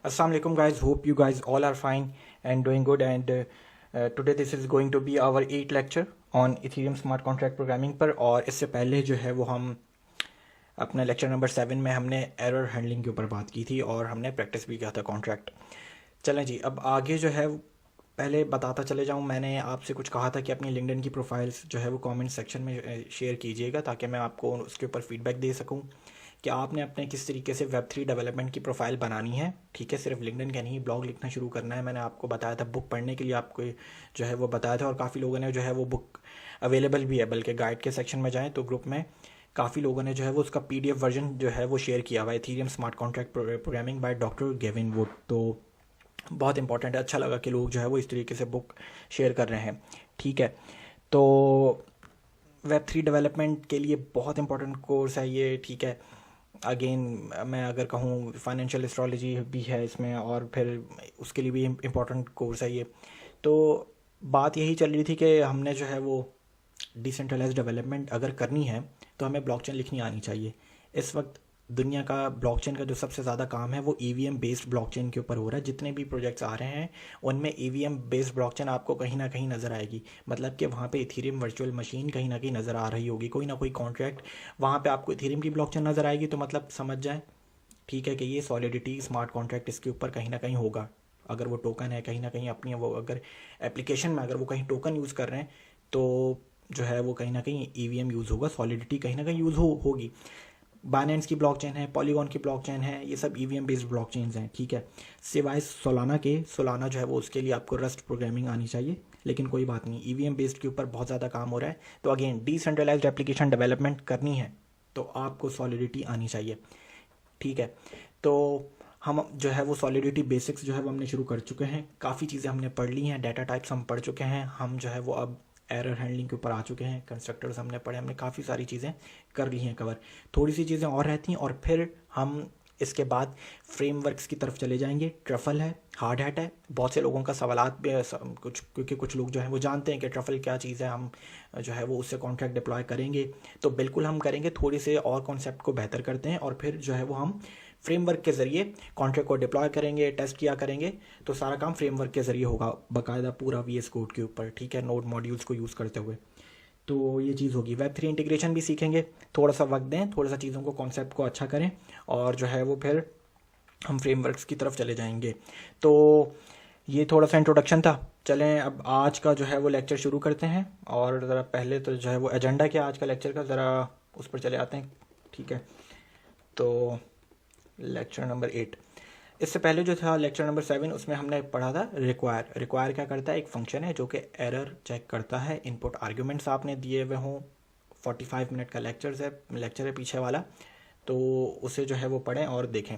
Assalamu alaikum guys, hope you guys all are fine and doing good and today this is going to be our 8th lecture on Ethereum smart contract programming पर। और इससे पहले जो है वो हम अपना लेक्चर नंबर 7 में हमने एरर हैंडलिंग के ऊपर बात की थी और हमने प्रैक्टिस भी किया था कॉन्ट्रैक्ट। चलें जी, अब आगे जो है पहले बताता चले जाऊँ। मैंने आपसे कुछ कहा था कि अपनी लिंक्डइन की प्रोफाइल्स जो है वो कमेंट सेक्शन में शेयर कीजिएगा ताकि मैं आपको उसके ऊपर फीडबैक दे सकूँ कि आपने अपने किस तरीके से वेब3 डेवलपमेंट की प्रोफाइल बनानी है। ठीक है, सिर्फ लिंक्डइन का नहीं, ब्लॉग लिखना शुरू करना है। मैंने आपको बताया था, बुक पढ़ने के लिए आपको जो है वो बताया था और काफ़ी लोगों ने जो है वो बुक अवेलेबल भी है, बल्कि गाइड के सेक्शन में जाएँ तो ग्रुप में काफ़ी लोगों ने जो है वो उसका PDF वर्जन जो है वो शेयर किया हुआ है, Ethereum smart contract programming by doctor Gavin would. तो बहुत इंपॉर्टेंट है, अच्छा लगा कि लोग जो है वो इस तरीके से बुक शेयर कर रहे हैं। ठीक है, तो वेब3 डेवलपमेंट के लिए बहुत इंपॉर्टेंट कोर्स है ये। ठीक है, अगेन मैं अगर कहूँ फाइनेंशियल एस्ट्रोलॉजी भी है इसमें और फिर उसके लिए भी इम्पोर्टेंट कोर्स है ये। तो बात यही चल रही थी कि हमने जो है वो डिसेंट्रलाइज्ड डेवलपमेंट अगर करनी है तो हमें ब्लॉकचेन लिखनी आनी चाहिए। इस वक्त दुनिया का ब्लॉकचेन का जो सबसे ज़्यादा काम है वो EVM बेस्ड ब्लॉकचेन के ऊपर हो रहा है। जितने भी प्रोजेक्ट्स आ रहे हैं उनमें EVM बेस्ड ब्लॉकचेन आपको कहीं ना कहीं नज़र आएगी, मतलब कि वहाँ पे इथीरियम वर्चुअल मशीन कहीं ना कहीं नज़र आ रही होगी, कोई ना कोई कॉन्ट्रैक्ट वहाँ पे आपको इथीरियम की ब्लॉकचेन नज़र आएगी। तो मतलब समझ जाए, ठीक है, कि ये सॉलिडिटी स्मार्ट कॉन्ट्रैक्ट इसके ऊपर कहीं ना कहीं होगा। अगर वो टोकन है कहीं ना कहीं अपनी, वो अगर एप्लीकेशन में अगर वो कहीं टोकन यूज़ कर रहे हैं तो जो है वो कहीं ना कहीं EVM यूज़ होगा, सॉलिडिटी कहीं ना कहीं यूज़ होगी। बाइनेंस की ब्लॉकचेन है, पॉलीगॉन की ब्लॉकचेन है, ये सब EVM बेस्ड ब्लॉकचेन्स हैं। ठीक है, सिवाय सोलाना के, सोलाना जो है वो उसके लिए आपको रस्ट प्रोग्रामिंग आनी चाहिए, लेकिन कोई बात नहीं, EVM बेस्ड के ऊपर बहुत ज़्यादा काम हो रहा है। तो अगेन डिसेंट्रलाइज्ड एप्लीकेशन डेवलपमेंट करनी है तो आपको सॉलिडिटी आनी चाहिए। ठीक है, तो हम जो है वो सॉलिडिटी बेसिक्स जो है वो हमने शुरू कर चुके हैं, काफ़ी चीज़ें हमने पढ़ ली हैं, डाटा टाइप्स हम पढ़ चुके हैं, हम जो है वो अब एरर हैंडलिंग के ऊपर आ चुके हैं, कंस्ट्रक्टर्स हमने पढ़े, हमने काफ़ी सारी चीज़ें कर ली हैं कवर। थोड़ी सी चीज़ें और रहती हैं और फिर हम इसके बाद फ्रेमवर्क्स की तरफ चले जाएंगे। ट्रफल है, हार्ड हैट है, बहुत से लोगों का सवालात भी है, कुछ क्योंकि कुछ लोग जो है वो जानते हैं कि ट्रफल क्या चीज़ है, हम जो है वो उससे कॉन्ट्रैक्ट डिप्लॉय करेंगे तो बिल्कुल हम करेंगे। थोड़ी से और कॉन्सेप्ट को बेहतर करते हैं और फिर जो है वो हम फ्रेमवर्क के ज़रिए कॉन्ट्रैक्ट को डिप्लॉय करेंगे, टेस्ट किया करेंगे। तो सारा काम फ्रेमवर्क के ज़रिए होगा, बाकायदा पूरा VS कोड के ऊपर। ठीक है, नोड मॉड्यूल्स को यूज़ करते हुए। तो ये चीज़ होगी। वेब3 इंटीग्रेशन भी सीखेंगे, थोड़ा सा वक्त दें, थोड़ा सा चीज़ों को, कॉन्सेप्ट को अच्छा करें और जो है वो फिर हम फ्रेमवर्क्स की तरफ चले जाएंगे। तो ये थोड़ा सा इंट्रोडक्शन था। चलें अब आज का जो है वो लेक्चर शुरू करते हैं और ज़रा पहले तो जो है वो एजेंडा क्या आज का लेक्चर का, ज़रा उस पर चले आते हैं। ठीक है, तो लेक्चर नंबर 8, इससे पहले जो था लेक्चर नंबर 7 उसमें हमने पढ़ा था रिक्वायर। रिक्वायर क्या करता है, एक फंक्शन है जो कि एरर चेक करता है। इनपुट आर्ग्यूमेंट्स आपने दिए हुए हों, 45 मिनट का लेक्चर है पीछे वाला, तो उसे जो है वो पढ़ें और देखें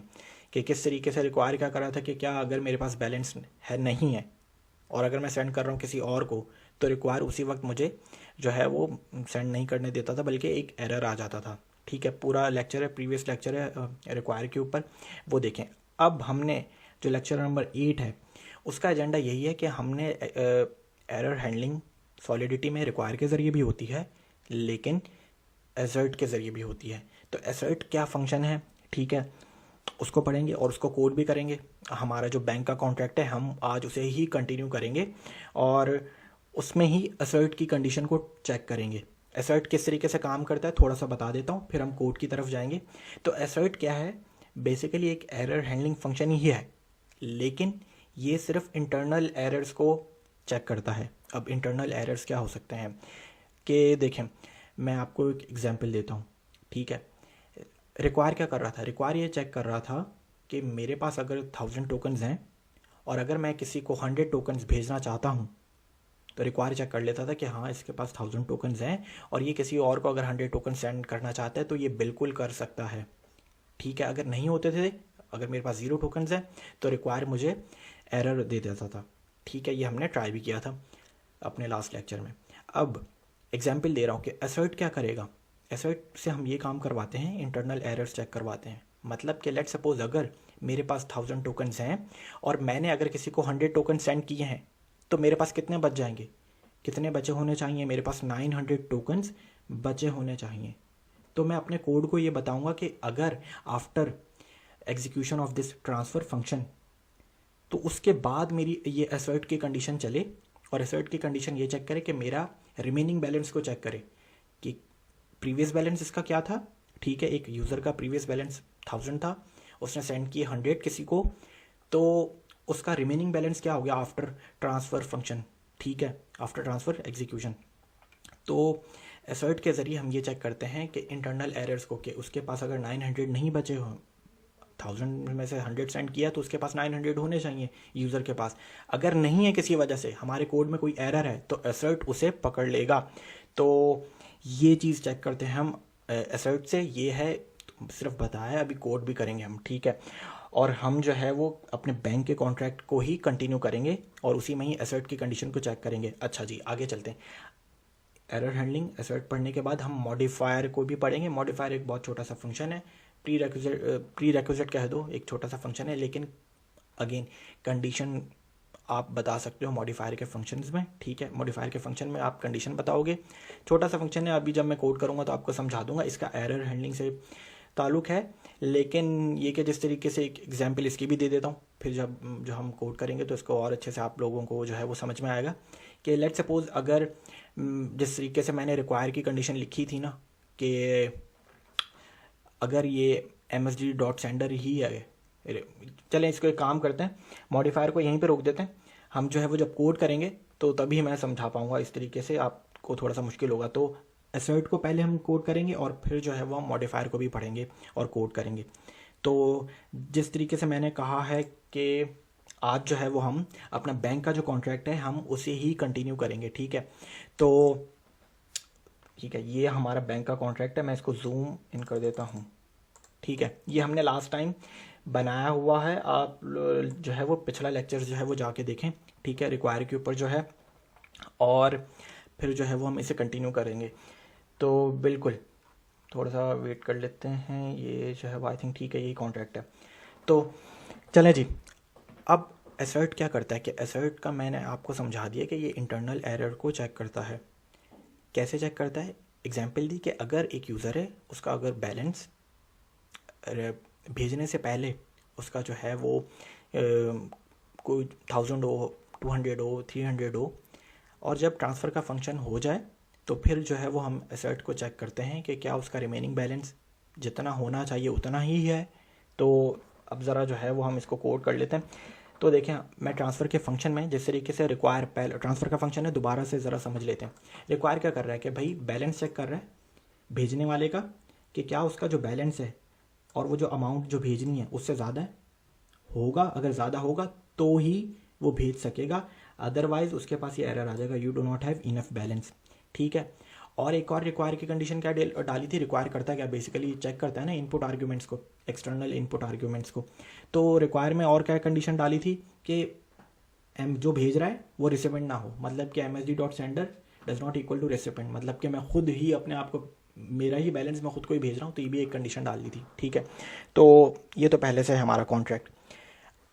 कि किस तरीके से रिक्वायर क्या कर रहा था कि क्या अगर मेरे पास बैलेंस है नहीं है और अगर मैं सेंड कर रहा हूँ किसी और को तो रिक्वायर उसी वक्त मुझे जो है वो सेंड नहीं करने देता था, बल्कि एक एरर आ जाता था। ठीक है, पूरा लेक्चर है, प्रीवियस लेक्चर है रिक्वायर के ऊपर, वो देखें। अब हमने जो लेक्चर नंबर 8 है उसका एजेंडा यही है कि हमने एरर हैंडलिंग सॉलिडिटी में रिक्वायर के ज़रिए भी होती है लेकिन एसर्ट के ज़रिए भी होती है। तो एसर्ट क्या फंक्शन है, ठीक है, उसको पढ़ेंगे और उसको कोड भी करेंगे। हमारा जो बैंक का कॉन्ट्रैक्ट है हम आज उसे ही कंटिन्यू करेंगे और उसमें ही असर्ट की कंडीशन को चेक करेंगे। असर्ट किस तरीके से काम करता है थोड़ा सा बता देता हूँ, फिर हम कोड की तरफ जाएंगे। तो असर्ट क्या है, बेसिकली एक एरर हैंडलिंग फंक्शन ही है, लेकिन ये सिर्फ इंटरनल एरर्स को चेक करता है। अब इंटरनल एरर्स क्या हो सकते हैं कि देखें, मैं आपको एक एग्जांपल देता हूँ। ठीक है, रिक्वायर क्या कर रहा था, रिक्वायर ये चेक कर रहा था कि मेरे पास अगर 1000 टोकन्स हैं और अगर मैं किसी को 100 टोकन्स भेजना चाहता हूँ तो रिक्वायर चेक कर लेता था कि हाँ इसके पास 1000 टोकन्स हैं और ये किसी और को अगर 100 टोकन सेंड करना चाहता है तो ये बिल्कुल कर सकता है। ठीक है, अगर नहीं होते थे, अगर मेरे पास 0 टोकन्स हैं तो रिक्वायर मुझे एरर दे देता था। ठीक है, ये हमने ट्राई भी किया था अपने लास्ट लेक्चर में। अब एग्जाम्पल दे रहा हूँ कि असर्ट क्या करेगा। असर्ट से हम ये काम करवाते हैं, इंटरनल एरर्स चेक करवाते हैं। मतलब कि लेट सपोज अगर मेरे पास 1000 टोकन्स हैं और मैंने अगर किसी को 100 टोकन सेंड किए हैं तो मेरे पास कितने बच जाएंगे, कितने बचे होने चाहिए, मेरे पास 900 टोकन्स बचे होने चाहिए। तो मैं अपने कोड को ये बताऊंगा कि अगर after execution of this transfer function तो उसके बाद मेरी ये असर्ट की कंडीशन चले और असर्ट की कंडीशन ये चेक करे कि मेरा रिमेनिंग बैलेंस को चेक करे कि प्रीवियस बैलेंस इसका क्या था। ठीक है, एक यूज़र का प्रीवियस बैलेंस 1000 था, उसने सेंड किए 100 किसी को, तो उसका रिमेनिंग बैलेंस क्या हो गया आफ्टर ट्रांसफ़र फंक्शन। ठीक है, आफ्टर ट्रांसफ़र एग्जीक्यूशन। तो असर्ट के ज़रिए हम ये चेक करते हैं कि इंटरनल एरर्स को, कि उसके पास अगर 900 नहीं बचे हो, 1000 में से 100 सेंड किया तो उसके पास 900 होने चाहिए यूज़र के पास। अगर नहीं है किसी वजह से, हमारे कोड में कोई एरर है, तो असर्ट उसे पकड़ लेगा। तो ये चीज़ चेक करते हैं हम असर्ट से। ये है, सिर्फ बताया, अभी कोड भी करेंगे हम। ठीक है, और हम जो है वो अपने बैंक के कॉन्ट्रैक्ट को ही कंटिन्यू करेंगे और उसी में ही असर्ट की कंडीशन को चेक करेंगे। अच्छा जी, आगे चलते हैं। एरर हैंडलिंग असर्ट पढ़ने के बाद हम मॉडिफायर को भी पढ़ेंगे। मॉडिफायर एक बहुत छोटा सा फंक्शन है, प्री रेक्विजिट कह दो, एक छोटा सा फंक्शन है, लेकिन अगेन कंडीशन आप बता सकते हो मॉडिफायर के फंक्शंस में। ठीक है, मॉडिफायर के फंक्शन में आप कंडीशन बताओगे। छोटा सा फंक्शन है, अभी जब मैं कोड करूँगा तो आपको समझा दूंगा। इसका एरर हैंडलिंग से ताल्लुक़ है, लेकिन ये कि जिस तरीके से एक एग्जांपल इसकी भी दे देता हूँ, फिर जब जो हम कोड करेंगे तो इसको और अच्छे से आप लोगों को जो है वो समझ में आएगा। कि लेट सपोज अगर जिस तरीके से मैंने रिक्वायर की कंडीशन लिखी थी ना, कि अगर ये msg.sender ही है, चलें इसको एक काम करते हैं, मॉडिफायर को यहीं पे रोक देते हैं। हम जो है वो जब कोड करेंगे तो तभी मैं समझा पाऊंगा, इस तरीके से आपको थोड़ा सा मुश्किल होगा। तो असर्ट को पहले हम कोड करेंगे और फिर जो है वो हम मॉडिफायर को भी पढ़ेंगे और कोड करेंगे। तो जिस तरीके से मैंने कहा है कि आज जो है वो हम अपना बैंक का जो कॉन्ट्रैक्ट है हम उसे ही कंटिन्यू करेंगे। ठीक है, तो ठीक है, ये हमारा बैंक का कॉन्ट्रैक्ट है। मैं इसको जूम इन कर देता हूँ। ठीक है, ये हमने लास्ट टाइम बनाया हुआ है, आप जो है वो पिछला लेक्चर जो है वो जाके देखें। ठीक है, रिक्वायर के ऊपर जो है, और फिर जो है वो हम इसे कंटिन्यू करेंगे। तो बिल्कुल थोड़ा सा वेट कर लेते हैं। ये जो है वो आई थिंक ठीक है, यही कॉन्ट्रैक्ट है। तो चलें जी, अब असर्ट क्या करता है कि असर्ट का मैंने आपको समझा दिया कि ये इंटरनल एरर को चेक करता है। कैसे चेक करता है, एग्जांपल दी कि अगर एक यूज़र है, उसका अगर बैलेंस भेजने से पहले उसका जो है वो कोई 1000 हो, 200 हो, 300 हो, और जब ट्रांसफ़र का फंक्शन हो जाए तो फिर जो है वो हम असर्ट को चेक करते हैं कि क्या उसका रिमेनिंग बैलेंस जितना होना चाहिए उतना ही है। तो अब ज़रा जो है वो हम इसको कोड कर लेते हैं। तो देखें, मैं ट्रांसफ़र के फंक्शन में जिस तरीके से रिक्वायर, पहले ट्रांसफ़र का फंक्शन है, दोबारा से ज़रा समझ लेते हैं। रिक्वायर क्या कर रहा है कि भाई बैलेंस चेक कर रहा है भेजने वाले का, कि क्या उसका जो बैलेंस है और वो जो अमाउंट जो भेजनी है उससे ज़्यादा होगा। अगर ज़्यादा होगा तो ही वो भेज सकेगा, अदरवाइज़ उसके पास ये एरर आ जाएगा, you do not have enough balance. ठीक है, और एक और रिक्वायर की कंडीशन क्या डाली थी, रिक्वायर करता है क्या, बेसिकली चेक करता है ना इनपुट आर्ग्यूमेंट्स को, एक्सटर्नल इनपुट आर्ग्यूमेंट्स को। तो रिक्वायर में और क्या कंडीशन डाली थी कि जो भेज रहा है वो रिसिपेंट ना हो, मतलब कि msg.sender does not equal to recipient, मतलब कि मैं खुद ही अपने आप को, मेरा ही बैलेंस मैं खुद को ही भेज रहा हूँ। तो ये भी एक कंडीशन डाल दी थी। ठीक है, तो ये तो पहले से है हमारा कॉन्ट्रैक्ट।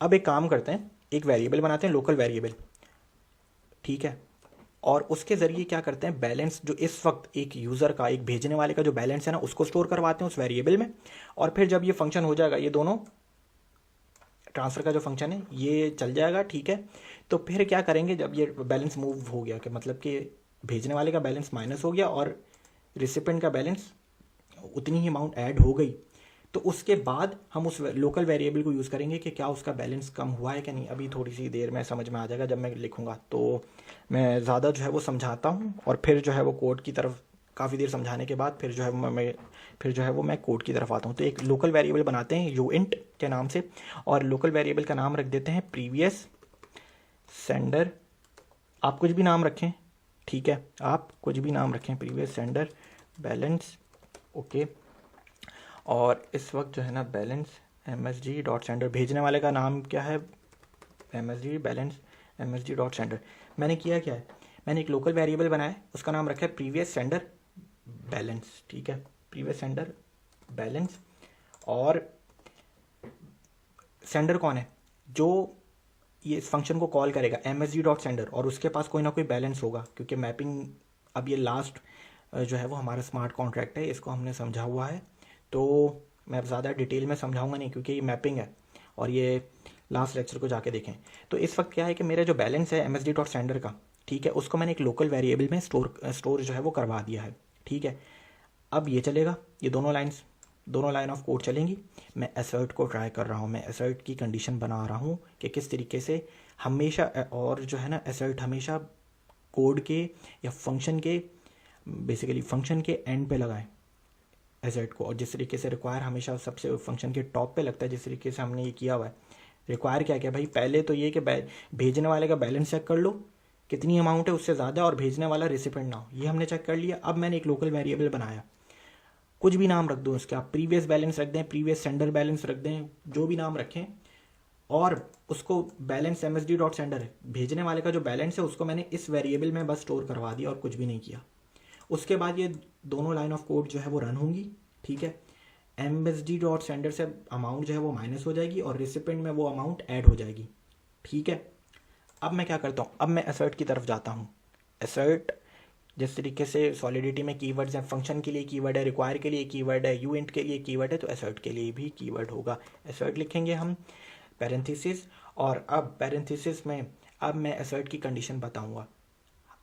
अब एक काम करते हैं, एक वेरिएबल बनाते हैं, लोकल वेरिएबल। ठीक है, और उसके ज़रिए क्या करते हैं, बैलेंस जो इस वक्त एक यूज़र का, एक भेजने वाले का जो बैलेंस है ना, उसको स्टोर करवाते हैं उस वेरिएबल में। और फिर जब ये फंक्शन हो जाएगा, ये दोनों ट्रांसफ़र का जो फंक्शन है ये चल जाएगा। ठीक है, तो फिर क्या करेंगे, जब ये बैलेंस मूव हो गया, कि मतलब कि भेजने वाले का बैलेंस माइनस हो गया और रिसिपेंट का बैलेंस उतनी ही अमाउंट ऐड हो गई, तो उसके बाद हम उस लोकल वेरिएबल को यूज़ करेंगे कि क्या उसका बैलेंस कम हुआ है कि नहीं। अभी थोड़ी सी देर में समझ में आ जाएगा जब मैं लिखूँगा, तो मैं ज़्यादा जो है वो समझाता हूँ और फिर जो है वो कोड की तरफ, काफ़ी देर समझाने के बाद फिर जो है मैं कोड की तरफ आता हूँ। तो एक लोकल वेरिएबल बनाते हैं यूइंट के नाम से, और लोकल वेरिएबल का नाम रख देते हैं प्रीवियस सेंडर। आप कुछ भी नाम रखें, ठीक है, आप कुछ भी नाम रखें, प्रीवियस सेंडर बैलेंस। ओके, और इस वक्त जो है ना बैलेंस msg.sender, भेजने वाले का नाम क्या है, msg बैलेंस msg.sender। मैंने किया क्या है, मैंने एक लोकल वेरिएबल बनाया, उसका नाम रखा है प्रीवियस सेंडर बैलेंस। ठीक है, प्रीवियस सेंडर बैलेंस, और सेंडर कौन है, जो ये इस फंक्शन को कॉल करेगा msg.sender, और उसके पास कोई ना कोई बैलेंस होगा, क्योंकि मैपिंग, अब ये लास्ट जो है वो हमारा स्मार्ट कॉन्ट्रैक्ट है, इसको हमने समझा हुआ है। तो मैं अब ज़्यादा डिटेल में समझाऊंगा नहीं, क्योंकि ये मैपिंग है और ये लास्ट लेक्चर को जाके देखें। तो इस वक्त क्या है कि मेरा जो बैलेंस है MSD डॉट सेंडर का, ठीक है, उसको मैंने एक लोकल वेरिएबल में स्टोर जो है वो करवा दिया है, ठीक है। अब ये चलेगा, ये दोनों लाइन ऑफ कोड चलेंगी। मैं असर्ट को ट्राई कर रहा हूँ, मैं असर्ट की कंडीशन बना रहा हूँ कि किस तरीके से हमेशा, और जो है ना असर्ट हमेशा कोड के या फंक्शन के, बेसिकली फंक्शन के एंड पे लगाएं असर्ट को, और जिस तरीके से रिक्वायर हमेशा सबसे फंक्शन के टॉप पे लगता है, जिस तरीके से हमने ये किया हुआ है। रिक्वायर क्या क्या भाई, पहले तो ये कि भेजने वाले का बैलेंस चेक कर लो कितनी अमाउंट है उससे ज़्यादा, और भेजने वाला रिसिपेंट ना हो, ये हमने चेक कर लिया। अब मैंने एक लोकल वेरिएबल बनाया, कुछ भी नाम रख दो उसके, आप प्रीवियस बैलेंस रख दें, प्रीवियस सेंडर बैलेंस रख दें, जो भी नाम रखें, और उसको बैलेंस MSD डॉट सेंडर है, भेजने वाले का जो बैलेंस है उसको मैंने इस वेरिएबल में बस स्टोर करवा दिया और कुछ भी नहीं किया। उसके बाद ये दोनों लाइन ऑफ कोड जो है वो रन होंगी, ठीक है। MSD डॉट सेंडर से अमाउंट जो है वो माइनस हो जाएगी और रिसिपेंट में वो अमाउंट ऐड हो जाएगी, ठीक है। अब मैं क्या करता हूँ, अब मैं असर्ट की तरफ जाता हूँ। असर्ट जिस तरीके से सॉलिडिटी में कीवर्ड्स हैं, फंक्शन के लिए कीवर्ड है, रिक्वायर के लिए कीवर्ड है, यूइंट के लिए कीवर्ड है, तो असर्ट के लिए भी कीवर्ड होगा। असर्ट लिखेंगे हम पैरेंथेसिस, और अब पैरेंथेसिस में अब मैं असर्ट की कंडीशन बताऊंगा।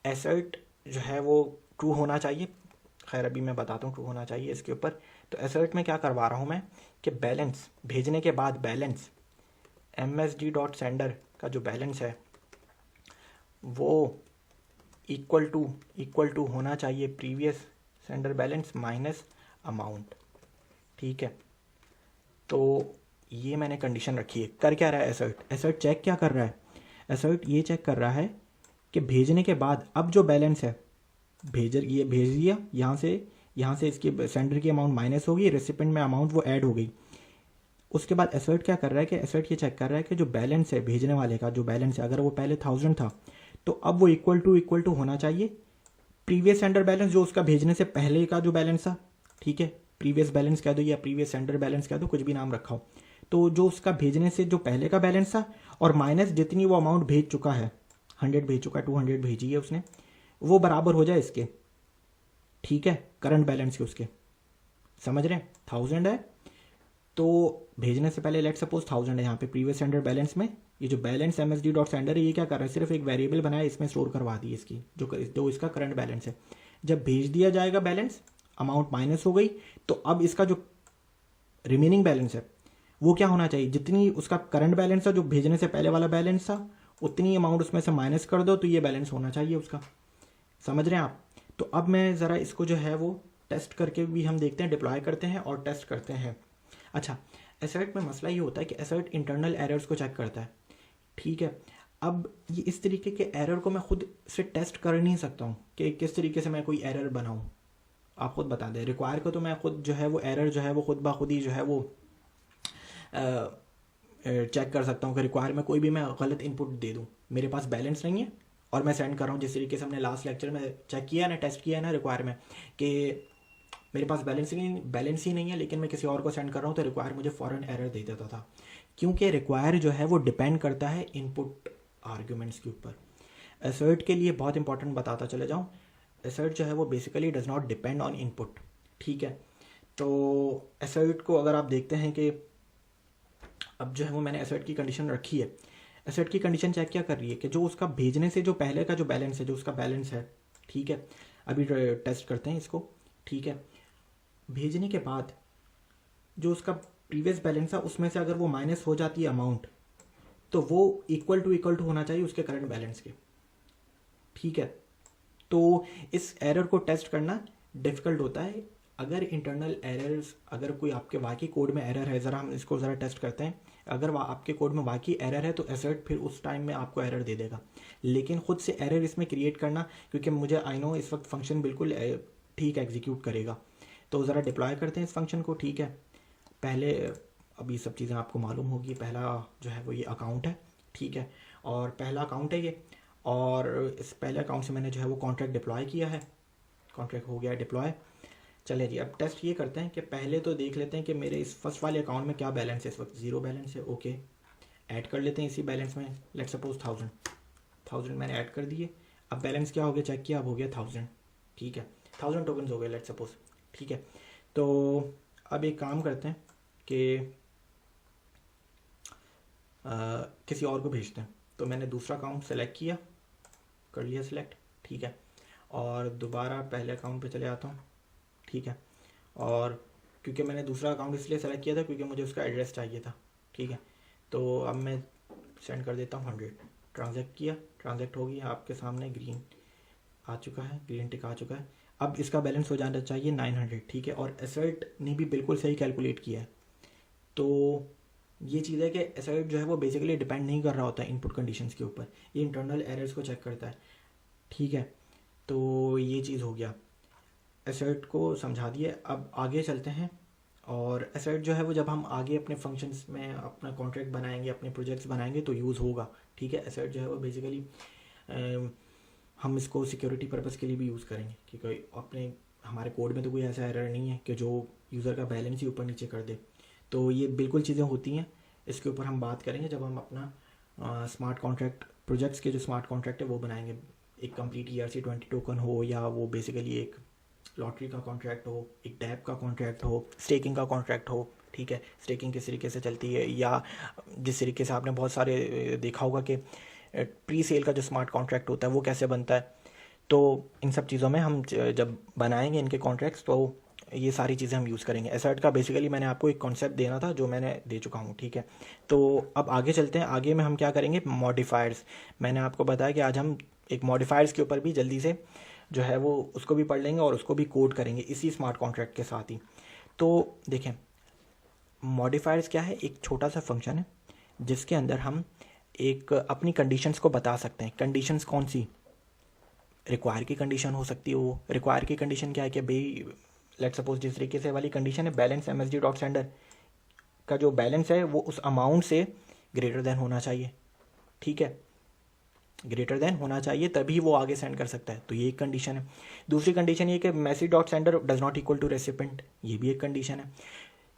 असर्ट जो है वो ट्रू होना चाहिए, खैर अभी मैं बताता हूँ ट्रू होना चाहिए इसके ऊपर। तो असर्ट में क्या करवा रहा हूँ मैं कि बैलेंस भेजने के बाद बैलेंस MSD डॉट सेंडर का जो बैलेंस है वो इक्वल टू होना चाहिए previous sender balance minus amount, ठीक है। तो ये मैंने कंडीशन रखी है। कर क्या रहा है असर्ट चेक क्या कर रहा है, असर्ट ये चेक कर रहा है कि भेजने के बाद अब जो बैलेंस है, भेज दिया, यहाँ से इसकी सेंडर की अमाउंट माइनस होगी, रेसिपेंट में अमाउंट वो ऐड हो गई। उसके बाद असर्ट क्या कर रहा है कि असर्ट ये चेक कर रहा है कि जो बैलेंस है भेजने वाले का, जो बैलेंस है अगर वो पहले 1000 था तो अब वो इक्वल टू होना चाहिए प्रीवियस सेंडर बैलेंस, जो उसका भेजने से पहले का जो बैलेंस था, ठीक है। प्रीवियस बैलेंस कह दो या प्रीवियस सेंडर बैलेंस कह दो, कुछ भी नाम रखा हो। तो जो उसका भेजने से जो पहले का बैलेंस था और माइनस जितनी वो अमाउंट भेज चुका है, 100 भेज चुका है, 200 भेजी है उसने, वो बराबर हो जाए इसके, ठीक है, करंट बैलेंस के उसके। समझ रहे हैं, 1000 है तो भेजने से पहले लेट सपोज 1000 है, यहाँ पे प्रीवियस सेंडर बैलेंस में ये जो बैलेंस MSD डॉट सेंडर है ये क्या कर रहा है, सिर्फ एक वेरिएबल बनाया, इसमें स्टोर करवा दी इसकी जो इसका करंट बैलेंस है। जब भेज दिया जाएगा बैलेंस, अमाउंट माइनस हो गई, तो अब इसका जो रिमेनिंग बैलेंस है वो क्या होना चाहिए, जितनी उसका करंट बैलेंस था जो भेजने से पहले वाला बैलेंस था उतनी अमाउंट उसमें से माइनस कर दो, तो ये बैलेंस होना चाहिए उसका। समझ रहे हैं आप। तो अब मैं ज़रा इसको जो है वो टेस्ट करके भी हम देखते हैं, डिप्लॉय करते हैं और टेस्ट करते हैं। अच्छा, असर्ट में मसला ये होता है कि असर्ट इंटरनल एरर्स को चेक करता है, ठीक है। अब ये इस तरीके के एरर को मैं खुद से टेस्ट कर नहीं सकता हूँ कि किस तरीके से मैं कोई एरर बनाऊँ, आप खुद बता दें। रिक्वायर को तो मैं खुद जो है वो एरर जो है वो खुद ब खुद ही जो है वो चेक कर सकता हूँ कि रिक्वायर में कोई भी मैं गलत इनपुट दे दूँ, मेरे पास बैलेंस नहीं है और मैं सेंड कर रहा हूँ, जिस तरीके से हमने लास्ट लेक्चर में चेक किया ना, टेस्ट किया ना रिक्वायर में, कि मेरे पास बैलेंस ही नहीं है लेकिन मैं किसी और को सेंड कर रहा हूँ तो रिक्वायर मुझे फ़ौरन एरर दे देता था, क्योंकि रिक्वायर जो है वो डिपेंड करता है इनपुट आर्ग्यूमेंट्स के ऊपर। असर्ट के लिए बहुत इंपॉर्टेंट बताता चले जाऊँ, असर्ट जो है वो basically does not depend on input, ठीक है। तो असर्ट को अगर आप देखते हैं कि अब जो है वो मैंने असर्ट की कंडीशन रखी है, असर्ट की कंडीशन चेक क्या कर रही है कि जो उसका भेजने से जो पहले का जो बैलेंस है, जो उसका बैलेंस है, ठीक है, अभी टेस्ट करते हैं इसको, ठीक है। भेजने के बाद जो उसका प्रीवियस बैलेंस था उसमें से अगर वो माइनस हो जाती है अमाउंट, तो वो इक्वल टू होना चाहिए उसके करंट बैलेंस के, ठीक है। तो इस एरर को टेस्ट करना डिफ़िकल्ट होता है। अगर इंटरनल एरर्स, अगर कोई आपके वाकई कोड में एरर है, ज़रा हम इसको ज़रा टेस्ट करते हैं। अगर आपके कोड में वाकई एरर है तो असर्ट फिर उस टाइम में आपको एरर दे देगा, लेकिन खुद से एरर इसमें क्रिएट करना, क्योंकि मुझे आई नो इस वक्त फंक्शन बिल्कुल ठीक एग्जीक्यूट करेगा, तो ज़रा डिप्लॉय करते हैं इस फंक्शन को, ठीक है। पहले अभी सब चीज़ें आपको मालूम होगी, पहला जो है वो ये अकाउंट है, ठीक है, और पहला अकाउंट है ये, और इस पहले अकाउंट से मैंने जो है वो कॉन्ट्रैक्ट डिप्लॉय किया है, कॉन्ट्रैक्ट हो गया डिप्लॉय। चलिए जी, अब टेस्ट ये करते हैं कि पहले तो देख लेते हैं कि मेरे इस फर्स्ट वाले अकाउंट में क्या बैलेंस है, इस वक्त 0 बैलेंस है, ओके। ऐड कर लेते हैं इसी बैलेंस में, लेट सपोज 1000 मैंने ऐड कर दिए। अब बैलेंस क्या हो गया, चेक किया, अब हो गया 1000, ठीक है, 1000 टोकन्स हो गए लेट सपोज, ठीक है। तो अब एक काम करते हैं कि किसी और को भेजते हैं। तो मैंने दूसरा अकाउंट सेलेक्ट किया, कर लिया सिलेक्ट, ठीक है, और दोबारा पहले अकाउंट पे चले आता हूँ, ठीक है। और क्योंकि मैंने दूसरा अकाउंट इसलिए सेलेक्ट किया था क्योंकि मुझे उसका एड्रेस चाहिए था, ठीक है। तो अब मैं सेंड कर देता हूँ 100, ट्रांजैक्ट किया, ट्रांजैक्ट हो गई, आपके सामने ग्रीन आ चुका है, ग्रीन टिक आ चुका है। अब इसका बैलेंस हो जाना चाहिए 900, ठीक है। और एसेट ने भी बिल्कुल सही कैलकुलेट किया है। तो ये चीज़ है कि एसेट जो है वो बेसिकली डिपेंड नहीं कर रहा होता है इनपुट कंडीशंस के ऊपर, ये इंटरनल एरर्स को चेक करता है, ठीक है। तो ये चीज़ हो गया, एसेट को समझा दिए। अब आगे चलते हैं। और एसेट जो है वो जब हम आगे अपने फंक्शंस में अपना कॉन्ट्रैक्ट बनाएंगे, अपने प्रोजेक्ट्स बनाएंगे तो यूज़ होगा, ठीक है। एसेट जो है वो बेसिकली हम इसको सिक्योरिटी पर्पज़ के लिए भी यूज़ करेंगे, क्योंकि अपने हमारे कोड में तो कोई ऐसा एरर नहीं है कि जो यूज़र का बैलेंस ही ऊपर नीचे कर दे। तो ये बिल्कुल चीज़ें होती हैं, इसके ऊपर हम बात करेंगे जब हम अपना स्मार्ट कॉन्ट्रैक्ट प्रोजेक्ट्स के जो स्मार्ट कॉन्ट्रैक्ट है वो बनाएंगे। एक कंप्लीट ERC-20 टोकन हो, या वो बेसिकली एक लॉटरी का कॉन्ट्रैक्ट हो, एक टैप का कॉन्ट्रैक्ट हो, स्टेकिंग का कॉन्ट्रैक्ट हो, ठीक है। स्टेकिंग किस तरीके से चलती है, या जिस तरीके से आपने बहुत सारे देखा होगा कि प्री सेल का जो स्मार्ट कॉन्ट्रैक्ट होता है वो कैसे बनता है। तो इन सब चीज़ों में हम जब बनाएंगे इनके कॉन्ट्रैक्ट्स तो ये सारी चीज़ें हम यूज़ करेंगे। एसेट का बेसिकली मैंने आपको एक कॉन्सेप्ट देना था जो मैंने दे चुका हूँ, ठीक है। तो अब आगे चलते हैं। आगे में हम क्या करेंगे, मॉडिफायर्स। मैंने आपको बताया कि आज हम एक मॉडिफायर्स के ऊपर भी जल्दी से जो है वो उसको भी पढ़ लेंगे और उसको भी कोड करेंगे इसी स्मार्ट कॉन्ट्रैक्ट के साथ ही। तो देखें, मॉडिफायर्स क्या है, एक छोटा सा फंक्शन है जिसके अंदर हम एक अपनी कंडीशंस को बता सकते हैं। कंडीशंस कौन सी, रिक्वायर की कंडीशन हो सकती है। वो रिक्वायर की कंडीशन क्या है कि भाई लेट सपोज जिस तरीके से वाली कंडीशन है, बैलेंस MSG.sender का जो बैलेंस है वो उस अमाउंट से ग्रेटर देन होना चाहिए, ठीक है, ग्रेटर देन होना चाहिए, तभी वो आगे सेंड कर सकता है। तो ये एक कंडीशन है। दूसरी कंडीशन ये कि message sender does not equal to recipient, ये भी एक कंडीशन है।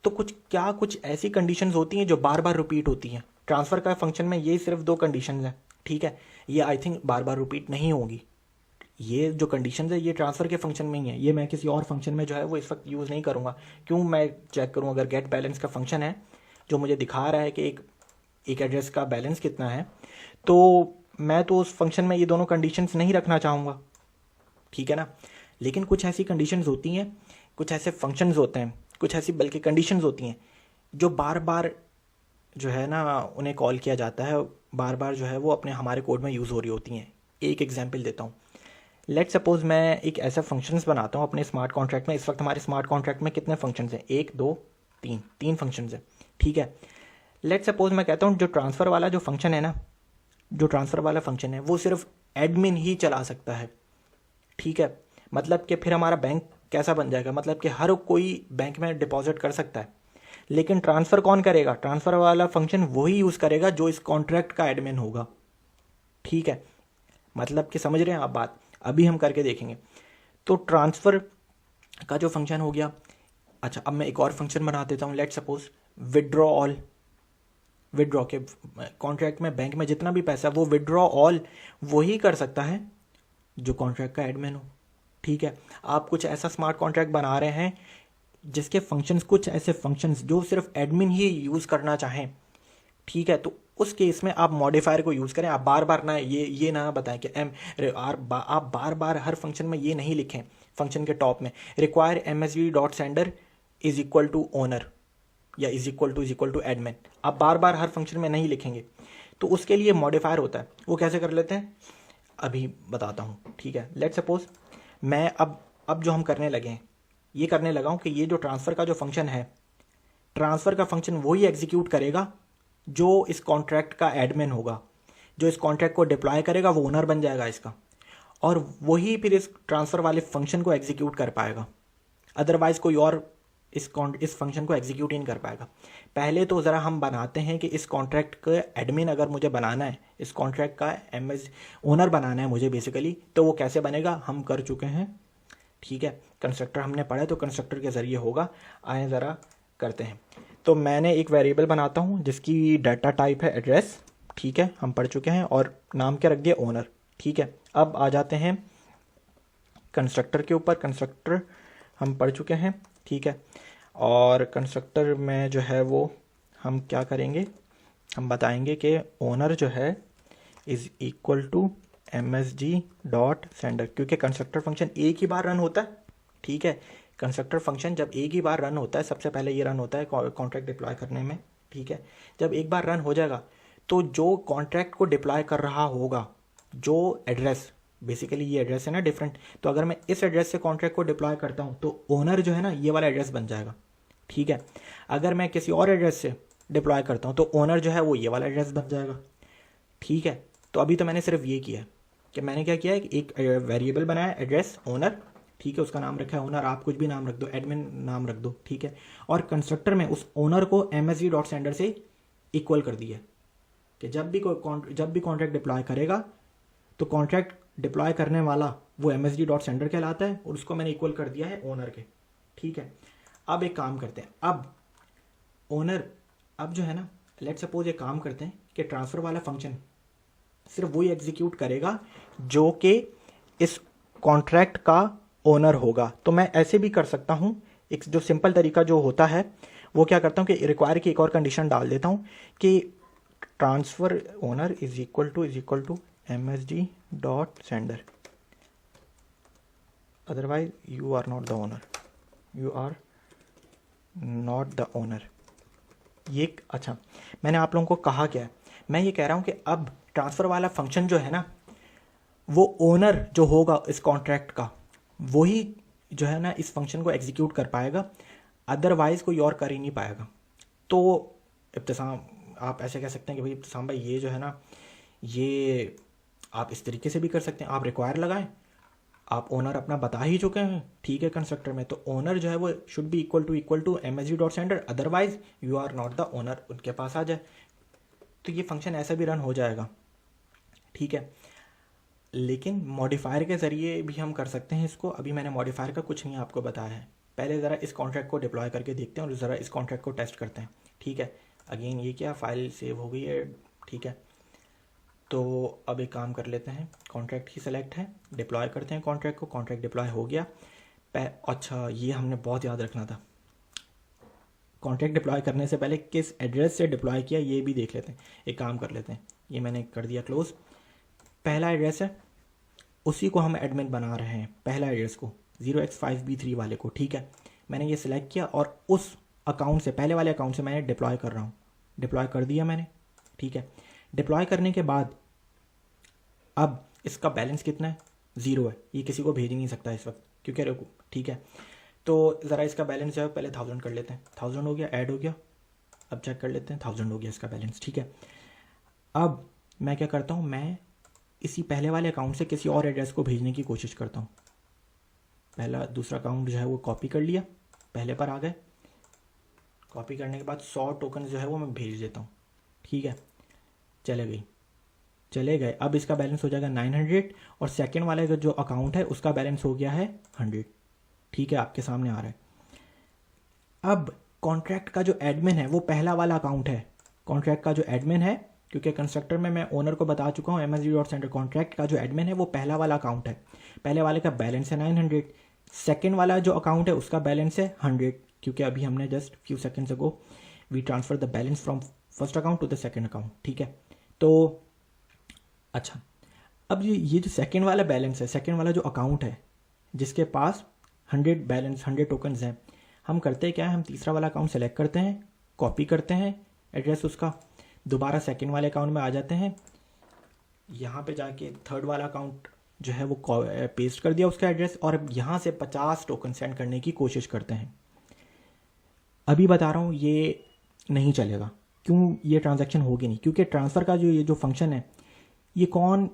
तो कुछ ऐसी कंडीशंस होती हैं जो बार बार रिपीट होती हैं। ट्रांसफ़र का फंक्शन में ये सिर्फ 2 कंडीशंस हैं, ठीक है। ये I think bar bar repeat नहीं होंगी। ये जो कंडीशंस है ये ट्रांसफ़र के फंक्शन में ही है, ये मैं किसी और फंक्शन में जो है वो इस वक्त यूज़ नहीं करूँगा। क्यों मैं चेक करूँ, अगर गेट बैलेंस का फंक्शन है जो मुझे दिखा रहा है कि एक एड्रेस का बैलेंस कितना है, तो मैं तो उस फंक्शन में ये दोनों कंडीशंस नहीं रखना चाहूँगा, ठीक है ना। लेकिन कुछ ऐसी कंडीशंस होती हैं, कुछ ऐसे फंक्शंस होते हैं, कुछ ऐसी बल्कि कंडीशंस होती हैं जो बार बार जो है ना उन्हें कॉल किया जाता है, बार बार जो है वो अपने हमारे कोड में यूज़ हो रही होती हैं। एक एग्जांपल देता हूँ। लेट सपोज मैं एक ऐसा फंक्शंस बनाता हूँ अपने स्मार्ट कॉन्ट्रैक्ट में। इस वक्त हमारे स्मार्ट कॉन्ट्रैक्ट में कितने फंक्शंस हैं, 1 2 3 फंक्शंस हैं, ठीक है। लेट सपोज मैं कहता हूँ जो ट्रांसफ़र वाला जो फंक्शन है ना, जो ट्रांसफ़र वाला फंक्शन है वो सिर्फ एडमिन ही चला सकता है, ठीक है। मतलब कि फिर हमारा बैंक कैसा बन जाएगा, मतलब कि हर कोई बैंक में डिपॉजिट कर सकता है, लेकिन ट्रांसफ़र कौन करेगा, ट्रांसफ़र वाला फंक्शन वही यूज़ करेगा जो इस कॉन्ट्रैक्ट का एडमिन होगा, ठीक है। मतलब कि समझ रहे हैं आप बात, अभी हम करके देखेंगे। तो ट्रांसफ़र का जो फंक्शन हो गया। अच्छा, अब मैं एक और फंक्शन बना देता हूँ। Let suppose withdraw all, withdraw के कॉन्ट्रैक्ट में बैंक में जितना भी पैसा है वो विड्रॉ ऑल वही कर सकता है जो कॉन्ट्रैक्ट का एडमिन हो, ठीक है। आप कुछ ऐसा स्मार्ट कॉन्ट्रैक्ट बना रहे हैं जिसके फंक्शंस, कुछ ऐसे फंक्शंस जो सिर्फ एडमिन ही यूज़ करना चाहें, ठीक है। तो उस केस में आप मॉडिफायर को यूज़ करें। आप बार बार ना ये ना बताएं कि आप बार बार हर फंक्शन में ये नहीं लिखें फंक्शन के टॉप में require MSG.sender is equal to owner या इज इक्वल टू एडमिन। आप बार बार हर फंक्शन में नहीं लिखेंगे, तो उसके लिए मॉडिफायर होता है। वो कैसे कर लेते हैं अभी बताता हूँ, ठीक है। लेट सपोज मैं अब जो हम करने लगे हैं, ये करने लगा हूँ कि ये जो ट्रांसफ़र का जो फंक्शन है, ट्रांसफ़र का फंक्शन वही एग्जीक्यूट करेगा जो इस कॉन्ट्रैक्ट का एडमिन होगा। जो इस कॉन्ट्रैक्ट को डिप्लॉय करेगा वो ओनर बन जाएगा इसका, और वही फिर इस ट्रांसफ़र वाले फंक्शन को एग्जीक्यूट कर पाएगा। अदरवाइज़ कोई और इस फंक्शन को एग्जीक्यूट ही नहीं कर पाएगा। पहले तो ज़रा हम बनाते हैं कि इस कॉन्ट्रैक्ट का एडमिन अगर मुझे बनाना है, इस कॉन्ट्रैक्ट का ओनर बनाना है मुझे बेसिकली, तो वो कैसे बनेगा हम कर चुके हैं, ठीक है। कंस्ट्रक्टर हमने पढ़ा है तो कंस्ट्रक्टर के ज़रिए होगा। आए ज़रा करते हैं। तो मैंने एक वेरिएबल बनाता हूँ जिसकी डाटा टाइप है एड्रेस, ठीक है, हम पढ़ चुके हैं, और नाम क्या रख दिया ओनर, ठीक है। अब आ जाते हैं कंस्ट्रक्टर के ऊपर। कंस्ट्रक्टर हम पढ़ चुके हैं, ठीक है। और कंस्ट्रक्टर में जो है वो हम क्या करेंगे हम बताएंगे कि ओनर जो है is equal to MSG dot sender, क्योंकि कंस्ट्रक्टर फंक्शन एक ही बार रन होता है, ठीक है। कंस्ट्रक्टर फंक्शन जब एक ही बार रन होता है, सबसे पहले ये रन होता है कॉन्ट्रैक्ट डिप्लॉय करने में, ठीक है। जब एक बार रन हो जाएगा तो जो कॉन्ट्रैक्ट को डिप्लॉय कर रहा होगा, जो एड्रेस, बेसिकली ये एड्रेस है ना डिफरेंट, तो अगर मैं इस एड्रेस से कॉन्ट्रैक्ट को डिप्लॉय करता हूँ तो ओनर जो है ना ये वाला एड्रेस बन जाएगा, ठीक है। अगर मैं किसी और एड्रेस से डिप्लॉय करता हूँ तो ओनर जो है वो ये वाला एड्रेस बन जाएगा, ठीक है। तो अभी तो मैंने सिर्फ ये किया कि मैंने क्या किया है, एक वेरिएबल बनाया एड्रेस ओनर, ठीक है, उसका नाम रखा है ओनर, आप कुछ भी नाम रख दो, एडमिन नाम रख दो, ठीक है। और कंस्ट्रक्टर में उस ओनर को MSG डॉट सेंडर से इक्वल कर दिया कि जब भी कॉन्ट्रैक्ट डिप्लॉय करेगा तो कॉन्ट्रैक्ट डिप्लॉय करने वाला वो MSG डॉट सेंडर कहलाता है, और उसको मैंने इक्वल कर दिया है ओनर के, ठीक है। अब एक काम करते हैं, अब ओनर, अब जो है ना, लेट सपोज एक काम करते हैं कि ट्रांसफ़र वाला फंक्शन सिर्फ वही एग्जीक्यूट करेगा जो कि इस कॉन्ट्रैक्ट का ओनर होगा। तो मैं ऐसे भी कर सकता हूँ, एक जो सिंपल तरीका जो होता है वो क्या करता हूँ कि रिक्वायर की एक और कंडीशन डाल देता हूँ कि transfer owner is equal to MSG dot sender, otherwise you are not the owner, you are not the owner. ये अच्छा, मैंने आप लोगों को कहा क्या है, मैं ये कह रहा हूँ कि अब ट्रांसफ़र वाला फंक्शन जो है ना, वो ओनर जो होगा इस कॉन्ट्रैक्ट का, वही जो है ना इस फंक्शन को एग्जीक्यूट कर पाएगा, अदरवाइज कोई और कर ही नहीं पाएगा। तो इब्तिसाम, आप ऐसे कह सकते हैं कि भाई इब्तिसाम भाई ये जो है ना, ये आप इस तरीके से भी कर सकते हैं, आप रिक्वायर लगाएं, आप ओनर अपना बता ही चुके हैं, ठीक है, कंस्ट्रक्टर में, तो ओनर जो है वो should be equal to MSG dot sender, otherwise you are not the owner, उनके पास आ जाए। तो ये फंक्शन ऐसा भी रन हो जाएगा, ठीक है। लेकिन मॉडिफायर के ज़रिए भी हम कर सकते हैं इसको। अभी मैंने मॉडिफायर का कुछ नहीं आपको बताया है, पहले ज़रा इस कॉन्ट्रैक्ट को डिप्लॉय करके देखते हैं और ज़रा इस कॉन्ट्रैक्ट को टेस्ट करते हैं, ठीक है। अगेन ये क्या, फाइल सेव हो गई है, ठीक है। तो अब एक काम कर लेते हैं, कॉन्ट्रैक्ट ही सेलेक्ट है, डिप्लॉय करते हैं कॉन्ट्रैक्ट को, कॉन्ट्रैक्ट डिप्लॉय हो गया। अच्छा, ये हमने बहुत याद रखना था, कॉन्ट्रैक्ट डिप्लॉय करने से पहले किस एड्रेस से डिप्लॉय किया ये भी देख लेते हैं। एक काम कर लेते हैं, ये मैंने कर दिया क्लोज। पहला एड्रेस है, उसी को हम एडमिन बना रहे हैं, पहला एड्रेस को 0x5B3 वाले को, ठीक है। मैंने ये सिलेक्ट किया और उस अकाउंट से, पहले वाले अकाउंट से मैंने डिप्लॉय कर रहा हूँ, डिप्लॉय कर दिया मैंने, ठीक है। डिप्लॉय करने के बाद अब इसका बैलेंस कितना है, 0 है, ये किसी को भेज नहीं सकता इस वक्त, क्योंकि ठीक है। तो ज़रा इसका बैलेंस जो है पहले 1000 कर लेते हैं, 1000 हो गया, ऐड हो गया, अब चेक कर लेते हैं, 1000 हो गया इसका बैलेंस, ठीक है। अब मैं क्या करता हूँ, मैं इसी पहले वाले अकाउंट से किसी और एड्रेस को भेजने की कोशिश करता हूँ। पहला दूसरा अकाउंट जो है वो कॉपी कर लिया, पहले पर आ गए, कॉपी करने के बाद 100 टोकन जो है वो मैं भेज देता हूँ, ठीक है। चले गए। अब इसका बैलेंस हो जाएगा 900 और सेकंड वाले का जो अकाउंट है उसका बैलेंस हो गया है 100, ठीक है, आपके सामने आ रहा है। अब कॉन्ट्रैक्ट का जो एडमिन है वो पहला वाला अकाउंट है, कॉन्ट्रैक्ट का जो एडमिन है, क्योंकि कंस्ट्रक्टर में मैं ओनर को बता चुका हूँ MSG डॉट सेंडर, कॉन्ट्रैक्ट का जो एडमिन है वो पहला वाला अकाउंट है, पहले वाले का बैलेंस है 900, सेकंड वाला जो अकाउंट है उसका बैलेंस है 100, क्योंकि अभी हमने just few seconds ago we transfer the balance from first account to the second account, ठीक है। तो अच्छा, अब ये जो सेकंड वाला बैलेंस है, सेकंड वाला जो अकाउंट है जिसके पास 100 बैलेंस 100 टोकन्स हैं, हम करते क्या है, हम तीसरा वाला अकाउंट सेलेक्ट करते हैं, कॉपी करते हैं एड्रेस उसका, दोबारा सेकंड वाले अकाउंट में आ जाते हैं, यहाँ पे जाके थर्ड वाला अकाउंट जो है वो पेस्ट कर दिया उसका एड्रेस, और यहाँ से 50 टोकन सेंड करने की कोशिश करते हैं। अभी बता रहा हूँ ये नहीं चलेगा, क्यों, ये ट्रांजैक्शन होगी नहीं, क्योंकि ट्रांसफ़र का जो ये जो फंक्शन है, ये कौन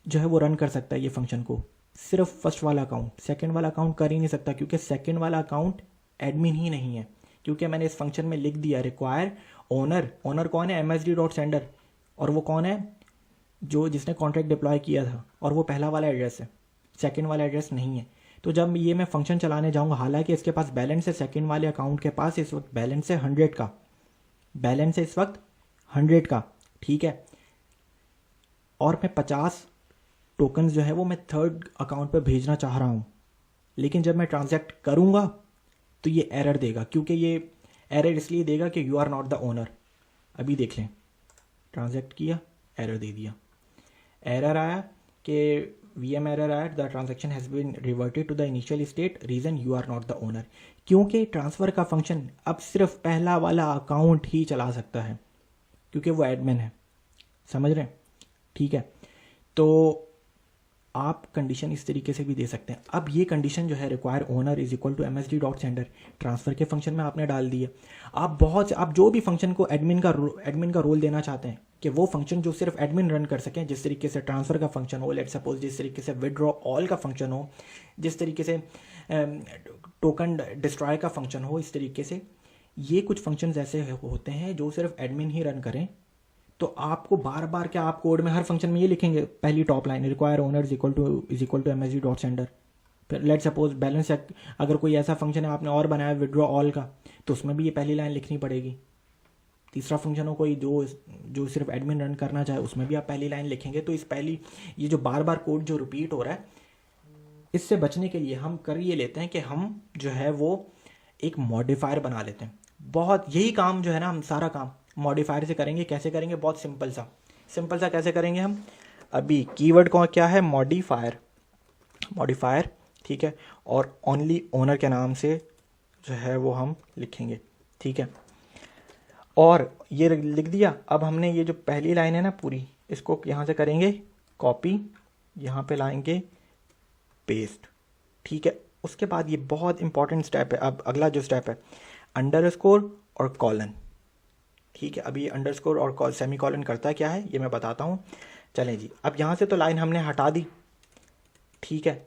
जो है वो रन कर सकता है ये फंक्शन को, सिर्फ फर्स्ट वाला अकाउंट, सेकंड वाला अकाउंट कर ही नहीं सकता, क्योंकि सेकंड वाला अकाउंट एडमिन ही नहीं है, क्योंकि मैंने इस फंक्शन में लिख दिया रिक्वायर ओनर, ओनर कौन है, MSG डॉट सेंडर, और वो कौन है, जो जिसने कॉन्ट्रैक्ट डिप्लॉय किया था, और वो पहला वाला एड्रेस है, सेकंड वाला एड्रेस नहीं है। तो जब ये मैं फंक्शन चलाने जाऊँगा, हालांकि इसके पास बैलेंस है, सेकंड वाले अकाउंट के पास इस वक्त बैलेंस है 100 का, बैलेंस है इस वक्त 100 का, ठीक है, और मैं 50 टोकन्स जो है वो मैं थर्ड अकाउंट पर भेजना चाह रहा हूँ, लेकिन जब मैं ट्रांजैक्ट करूँगा तो ये एरर देगा, क्योंकि ये एरर इसलिए देगा कि you are not the owner. अभी देख लें, ट्रांजैक्ट किया, एरर दे दिया, एरर आया कि VM एरर आया, the transaction has been reverted to the initial state, reason you are not the owner. क्योंकि ट्रांसफ़र का फंक्शन अब सिर्फ पहला वाला अकाउंट ही चला सकता है क्योंकि वो एडमिन है, समझ रहे हैं? ठीक है, तो आप कंडीशन इस तरीके से भी दे सकते हैं। अब ये कंडीशन जो है require owner is equal to MSD dot sender, transfer के फंक्शन में आपने डाल दिया। आप जो भी फंक्शन को एडमिन का रोल देना चाहते हैं कि वो फंक्शन जो सिर्फ एडमिन रन कर सकें, जिस तरीके से ट्रांसफ़र का फंक्शन हो, लेट सपोज जिस तरीके से विड्रॉ ऑल का फंक्शन हो, जिस तरीके से टोकन डिस्ट्रॉय का फंक्शन हो, इस तरीके से ये कुछ फंक्शन ऐसे होते हैं जो सिर्फ एडमिन ही रन करें। तो आपको बार बार क्या आप कोड में हर फंक्शन में ये लिखेंगे, पहली top line require owner is equal to MSD dot sender. फिर लेट सपोज बैलेंस चेक, अगर कोई ऐसा फंक्शन है आपने और बनाया विड्रॉ ऑल का, तो उसमें भी ये पहली लाइन लिखनी पड़ेगी। तीसरा फंक्शन हो कोई जो सिर्फ एडमिन रन करना चाहे, उसमें भी आप पहली लाइन लिखेंगे। तो ये जो बार बार कोड जो रिपीट हो रहा है, इससे बचने के लिए हम कर ये लेते हैं कि हम जो है वो एक मॉडिफायर बना लेते हैं। बहुत यही काम जो है ना, हम सारा काम मॉडिफायर से करेंगे। कैसे करेंगे? बहुत सिंपल सा कैसे करेंगे हम? अभी कीवर्ड कौन क्या है? मॉडिफायर, ठीक है, और ओनली ओनर के नाम से जो है वो हम लिखेंगे, ठीक है। और ये लिख दिया। अब हमने ये जो पहली लाइन है ना पूरी, इसको यहाँ से करेंगे कॉपी, यहाँ पे लाएंगे पेस्ट, ठीक है। उसके बाद ये बहुत इंपॉर्टेंट स्टेप है। अब अगला जो स्टेप है अंडरस्कोर और कॉलन, ठीक है। अब ये अंडरस्कोर और सेमी कॉलन करता है क्या है ये मैं बताता हूँ। चलें जी, अब यहाँ से तो लाइन हमने हटा दी, ठीक है।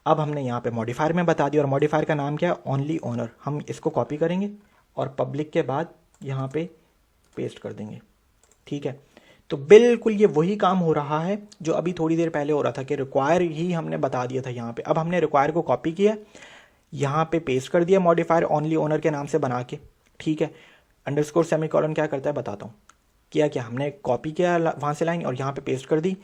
अब हमने यहाँ पे मॉडिफायर में बता दिया, और मॉडिफायर का नाम क्या है? Only owner. हम इसको कॉपी करेंगे और पब्लिक के बाद यहाँ पे पेस्ट कर देंगे, ठीक है। तो बिल्कुल ये वही काम हो रहा है जो अभी थोड़ी देर पहले हो रहा था कि रिक्वायर ही हमने बता दिया था यहाँ पे। अब हमने रिक्वायर को कॉपी किया, यहाँ पे पेस्ट कर दिया मॉडिफायर ओनली ओनर के नाम से बना के, ठीक है। अंडरस्कोर सेमी कॉलन क्या करता है बताता हूँ। क्या हमने कॉपी किया वहाँ से लाइन और यहाँ पे पेस्ट कर दी।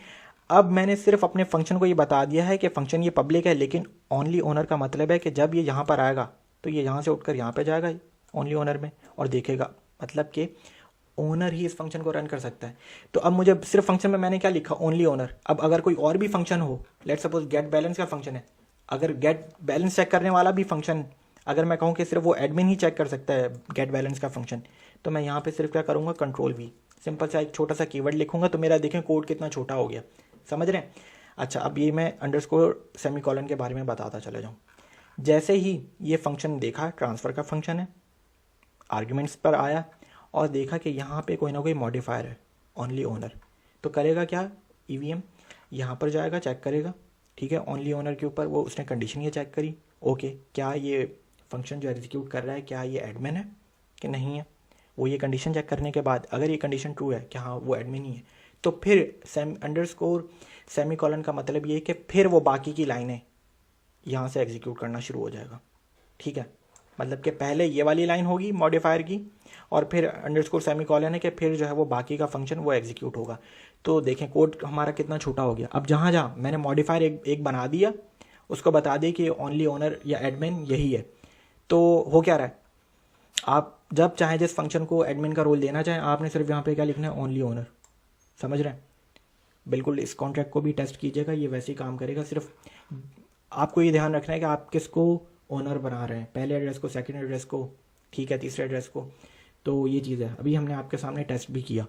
अब मैंने सिर्फ अपने फंक्शन को ये बता दिया है कि फंक्शन ये पब्लिक है, लेकिन ओनली ओनर का मतलब है कि जब ये यहाँ पर आएगा तो ये यहाँ से उठकर यहाँ पे जाएगा ओनली ओनर में और देखेगा, मतलब कि ओनर ही इस फंक्शन को रन कर सकता है। तो अब मुझे सिर्फ फंक्शन में मैंने क्या लिखा? Only owner. अब अगर कोई और भी फंक्शन हो, लेट सपोज गेट बैलेंस का फंक्शन है, अगर गेट बैलेंस चेक करने वाला भी फंक्शन, अगर मैं कहूँ कि सिर्फ वो एडमिन ही चेक कर सकता है गेट बैलेंस का फंक्शन, तो मैं यहाँ पे सिर्फ क्या करूँगा? Ctrl+V, सिंपल सा एक छोटा सा कीवर्ड लिखूंगा, तो मेरा देखें कोड कितना छोटा हो गया, समझ रहे हैं? अच्छा, अब ये मैं अंडरस्कोर सेमी कॉलन के बारे में बताता चला जाऊँ। जैसे ही ये फंक्शन देखा, ट्रांसफ़र का फंक्शन है, आर्ग्यूमेंट्स पर आया और देखा कि यहाँ पे कोई ना कोई मॉडिफायर है ओनली ओनर, तो करेगा क्या? EVM यहाँ पर जाएगा, चेक करेगा, ठीक है। ओनली ओनर के ऊपर वो उसने कंडीशन ये चेक करी, ओके, क्या ये फंक्शन जो एग्जीक्यूट कर रहा है क्या ये एडमिन है कि नहीं है। वो ये कंडीशन चेक करने के बाद अगर ये कंडीशन ट्रू है कि हाँ वो एडमिन ही है, तो फिर अंडरस्कोर सेमी कॉलन का मतलब ये है कि फिर वो बाकी की लाइनें यहाँ से एग्जीक्यूट करना शुरू हो जाएगा, ठीक है। मतलब कि पहले ये वाली लाइन होगी मॉडिफायर की, और फिर अंडरस्कोर सेमी कॉलन है कि फिर जो है वो बाकी का फंक्शन वो एग्जीक्यूट होगा। तो देखें कोड हमारा कितना छोटा हो गया। अब जहाँ जहाँ मैंने मॉडिफायर एक बना दिया, उसको बता दिया कि ओनली ओनर या एडमिन यही है, तो हो क्या रहा है? आप जब चाहें जिस फंक्शन को एडमिन का रोल देना चाहें, आपने सिर्फ यहाँ पे क्या लिखना है? ओनली ओनर, समझ रहे हैं? बिल्कुल इस कॉन्ट्रैक्ट को भी टेस्ट कीजिएगा, ये वैसे ही काम करेगा। सिर्फ आपको ये ध्यान रखना है कि आप किसको ओनर बना रहे हैं, पहले एड्रेस को, सेकंड एड्रेस को, ठीक है, तीसरे एड्रेस को। तो ये चीज़ है, अभी हमने आपके सामने टेस्ट भी किया।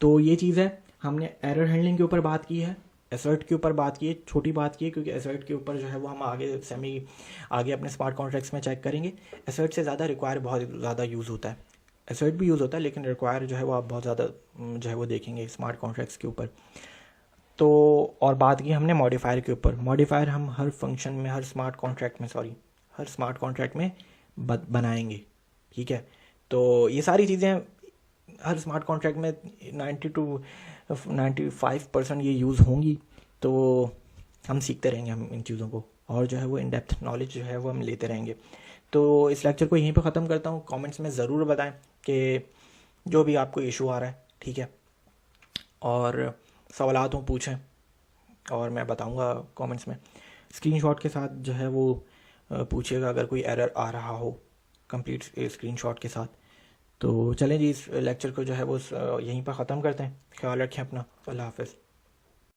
तो ये चीज़ है, हमने एरर हैंडलिंग के ऊपर बात की है, एसर्ट के ऊपर बात की है, छोटी बात की है क्योंकि एसर्ट के ऊपर जो है वो हम आगे अपने स्मार्ट कॉन्ट्रैक्ट्स में चेक करेंगे। एसर्ट से ज़्यादा रिक्वायर बहुत ज़्यादा यूज़ होता है, एसर्ट भी यूज़ होता है, लेकिन रिक्वायर जो है वो आप बहुत ज़्यादा जो है वो देखेंगे स्मार्ट कॉन्ट्रैक्ट्स के ऊपर। तो और बात की हमने मॉडिफायर के ऊपर। मॉडिफायर हम हर फंक्शन में, हर स्मार्ट कॉन्ट्रैक्ट में बनाएंगे, ठीक है। तो ये सारी चीज़ें हर स्मार्ट कॉन्ट्रैक्ट में 90 to 95% ये यूज़ होंगी। तो हम सीखते रहेंगे हम इन चीज़ों को, और जो है वो इन डेप्थ नॉलेज जो है वो हम लेते रहेंगे। तो इस लेक्चर को यहीं पे ख़त्म करता हूँ। कमेंट्स में ज़रूर बताएं कि जो भी आपको इशू आ रहा है, ठीक है, और सवालात हो पूछें और मैं बताऊंगा कमेंट्स में। स्क्रीनशॉट के साथ जो है वो पूछिएगा अगर कोई एरर आ रहा हो, कंप्लीट स्क्रीनशॉट के साथ। तो चलें जी, इस लेक्चर को जो है वो यहीं पर ख़त्म करते हैं। ख्याल रखें अपना। अल्लाह हाफ़िज़।